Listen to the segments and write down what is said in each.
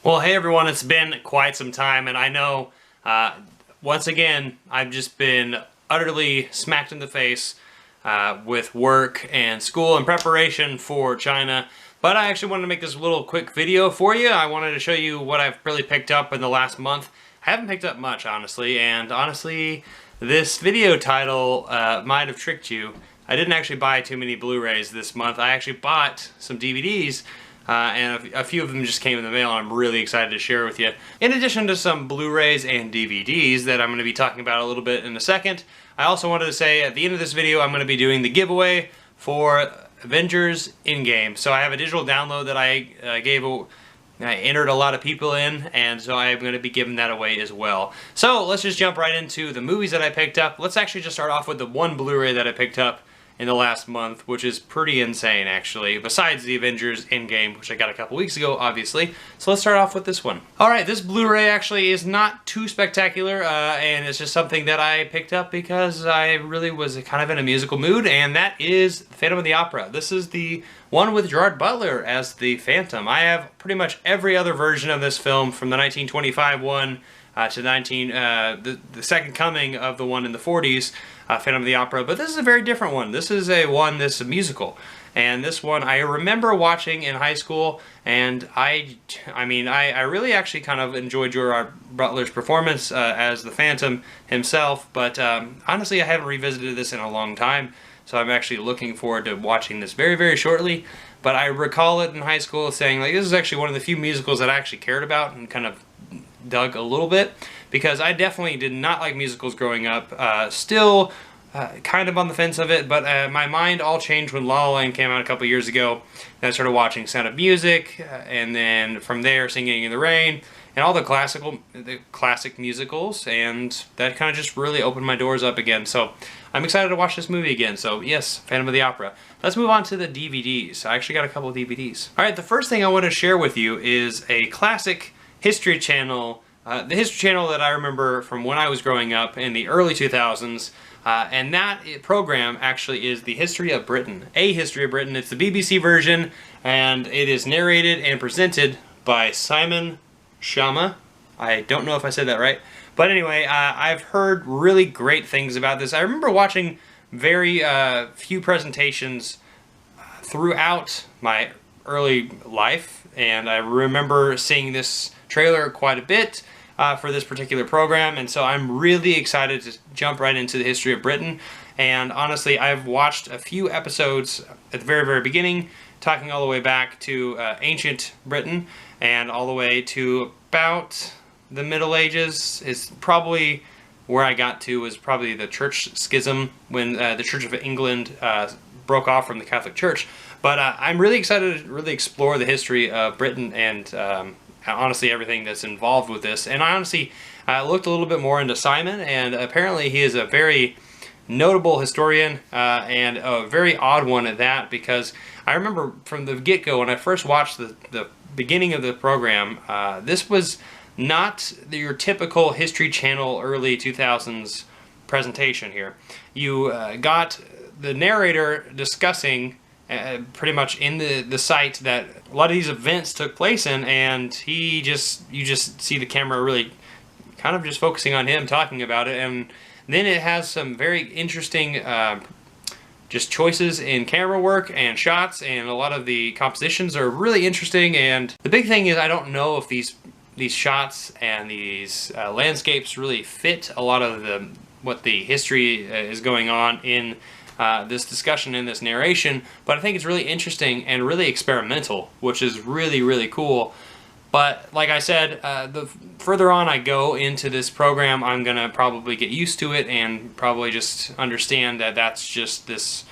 Well, hey everyone, it's been quite some time, and I know, once again, I've just been utterly smacked in the face with work and school and preparation for China, but I actually wanted to make this little quick video for you. I wanted to show you what I've really picked up in the last month. I haven't picked up much, honestly, and honestly, this video title might have tricked you. I didn't actually buy too many Blu-rays this month. I actually bought some DVDs, and a few of them just came in the mail, and I'm really excited to share with you. In addition to some Blu-rays and DVDs that I'm going to be talking about a little bit in a second, I also wanted to say at the end of this video I'm going to be doing the giveaway for Avengers Endgame. So I have a digital download that I entered a lot of people in, and so I'm going to be giving that away as well. So let's just jump right into the movies that I picked up. Let's actually just start off with the one Blu-ray that I picked up in the last month, which is pretty insane actually, besides the Avengers Endgame, which I got a couple weeks ago, obviously. So let's start off with this one. Alright, this Blu-ray actually is not too spectacular, and it's just something that I picked up because I really was kind of in a musical mood, and that is Phantom of the Opera. This is the one with Gerard Butler as the Phantom. I have pretty much every other version of this film, from the 1925 one to the second coming of the one in the 40s, Phantom of the Opera, but this is a very different one. This is one that's a musical, and this one I remember watching in high school, and I really actually kind of enjoyed Gerard Butler's performance as the Phantom himself, but honestly I haven't revisited this in a long time, so I'm actually looking forward to watching this very, very shortly. But I recall it in high school saying, like, this is actually one of the few musicals that I actually cared about and kind of dug a little bit, because I definitely did not like musicals growing up. Still kind of on the fence of it, but my mind all changed when La La Land came out a couple years ago, and I started watching Sound of Music, and then from there Singing in the Rain, and all the classic musicals, and that kind of just really opened my doors up again. So I'm excited to watch this movie again. So yes, Phantom of the Opera. Let's move on to the DVDs. I actually got a couple of DVDs. Alright, the first thing I want to share with you is a classic History Channel, the History Channel that I remember from when I was growing up in the early 2000s, and that program actually is The History of Britain. A History of Britain. It's the BBC version, and it is narrated and presented by Simon Schama. I don't know if I said that right, but anyway, I've heard really great things about this. I remember watching very few presentations throughout my early life, and I remember seeing this trailer quite a bit for this particular program, and so I'm really excited to jump right into the history of Britain. And honestly, I've watched a few episodes at the very, very beginning, talking all the way back to ancient Britain, and all the way to about the Middle Ages. Is probably where I got to, was probably the church schism, when the Church of England broke off from the Catholic Church. But I'm really excited to really explore the history of Britain, and honestly everything that's involved with this. And I honestly looked a little bit more into Simon, and apparently he is a very notable historian, and a very odd one at that, because I remember from the get-go when I first watched the beginning of the program, this was not your typical History Channel early 2000s presentation here. You got the narrator discussing pretty much in the site that a lot of these events took place in, and you just see the camera really kind of just focusing on him talking about it. And then it has some very interesting just choices in camera work and shots, and a lot of the compositions are really interesting. And the big thing is, I don't know if these shots and these landscapes really fit a lot of what the history is going on in this discussion and this narration, but I think it's really interesting and really experimental, which is really, really cool. But like I said, the further on I go into this program, I'm gonna probably get used to it and probably just understand that that's just this.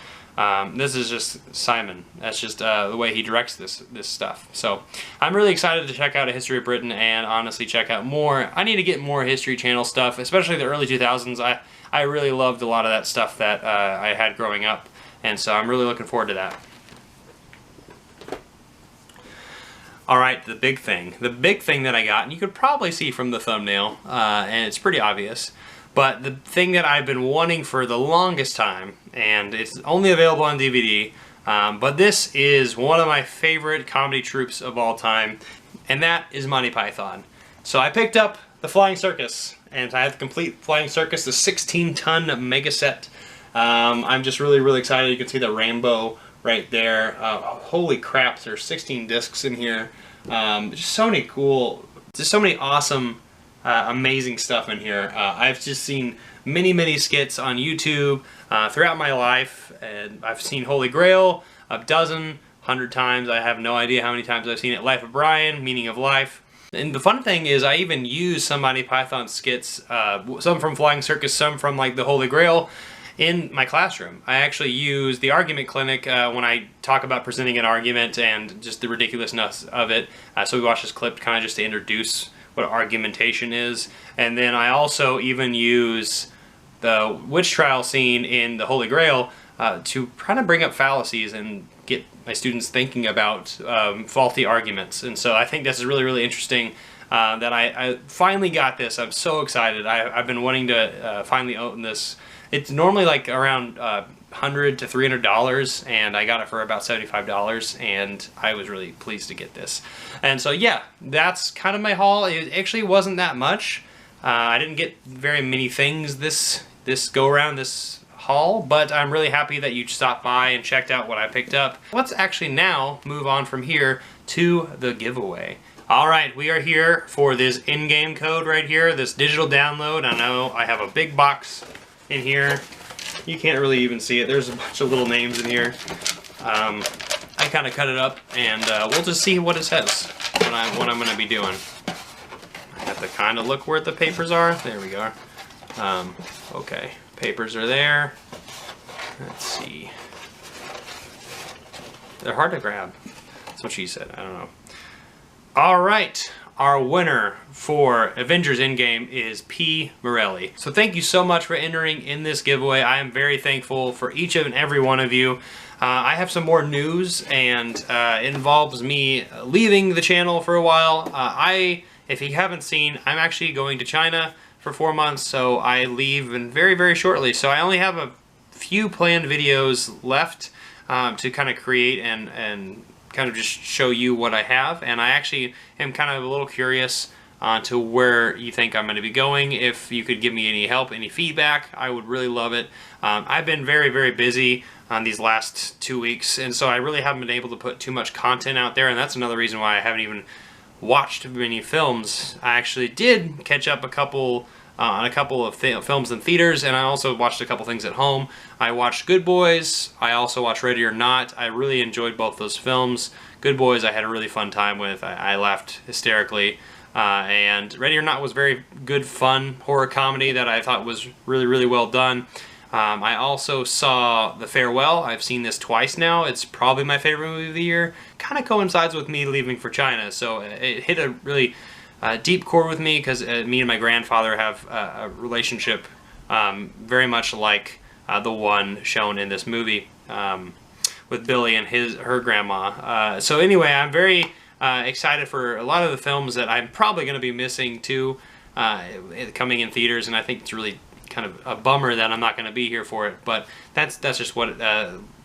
This is just Simon. That's just the way he directs this stuff. So I'm really excited to check out A History of Britain, and honestly check out more. I need to get more History Channel stuff, especially the early 2000s. I really loved a lot of that stuff that I had growing up, and so I'm really looking forward to that. Alright, the big thing. The big thing that I got, and you could probably see from the thumbnail, and it's pretty obvious, but the thing that I've been wanting for the longest time, and it's only available on DVD, but this is one of my favorite comedy troupes of all time, and that is Monty Python. So I picked up the Flying Circus, and I have the complete Flying Circus, the 16-ton mega set. I'm just really excited. You can see the rainbow right there. Holy crap, there's 16 discs in here. Just so many cool, just so many awesome, amazing stuff in here. I've just seen many skits on YouTube throughout my life, and I've seen Holy Grail a dozen, 100 times. I have no idea how many times I've seen it. Life of Brian, Meaning of Life. And the fun thing is I even use some Monty Python skits, some from Flying Circus, some from like the Holy Grail, in my classroom. I actually use the argument clinic when I talk about presenting an argument and just the ridiculousness of it. So we watch this clip kind of just to introduce what argumentation is. And then I also even use the witch trial scene in the Holy Grail to kind of bring up fallacies and get my students thinking about faulty arguments. And so I think this is really interesting that I finally got this. I'm so excited. I've been wanting to finally own this. It's normally like around $100 to $300, and I got it for about $75, and I was really pleased to get this. And so yeah, that's kind of my haul. It actually wasn't that much. I didn't get very many things this go around, this haul, but I'm really happy that you stopped by and checked out what I picked up. Let's actually now move on from here to the giveaway. Alright, we are here for this Endgame code right here, this digital download. I know I have a big box in here. You can't really even see it. There's a bunch of little names in here. I kind of cut it up, and we'll just see what it says, what I'm going to be doing. I have to kind of look where the papers are. There we go. Okay, papers are there. Let's see. They're hard to grab. That's what she said. I don't know. All right. Our winner for Avengers Endgame is P. Morelli. So thank you so much for entering in this giveaway. I am very thankful for each and every one of you. I have some more news, and it involves me leaving the channel for a while. If you haven't seen, I'm actually going to China for 4 months, so I leave very shortly. So I only have a few planned videos left to kind of create and kind of just show you what I have, and I actually am kind of a little curious to where you think I'm going to be going. If you could give me any help, any feedback, I would really love it. I've been very busy on these last 2 weeks, and so I really haven't been able to put too much content out there, and that's another reason why I haven't even watched many films. I actually did catch up on a couple of films in theaters, and I also watched a couple things at home. I watched Good Boys. I also watched Ready or Not. I really enjoyed both those films. Good Boys I had a really fun time with. I laughed hysterically. And Ready or Not was very good, fun horror comedy that I thought was really well done. I also saw The Farewell. I've seen this twice now. It's probably my favorite movie of the year. Kind of coincides with me leaving for China, so it hit a really deep chord with me, because me and my grandfather have a relationship very much like the one shown in this movie with Billy and her grandma. So anyway, I'm very excited for a lot of the films that I'm probably going to be missing too, coming in theaters, and I think it's really kind of a bummer that I'm not going to be here for it, but that's just what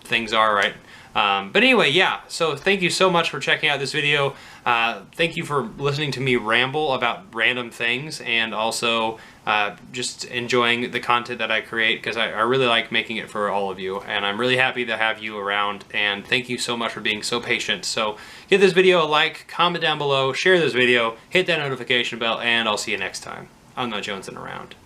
things are, right? But anyway, yeah, so thank you so much for checking out this video. Thank you for listening to me ramble about random things, and also just enjoying the content that I create, because I really like making it for all of you, and I'm really happy to have you around, and thank you so much for being so patient. So give this video a like, comment down below, share this video, hit that notification bell, and I'll see you next time. I'm not jonesing around.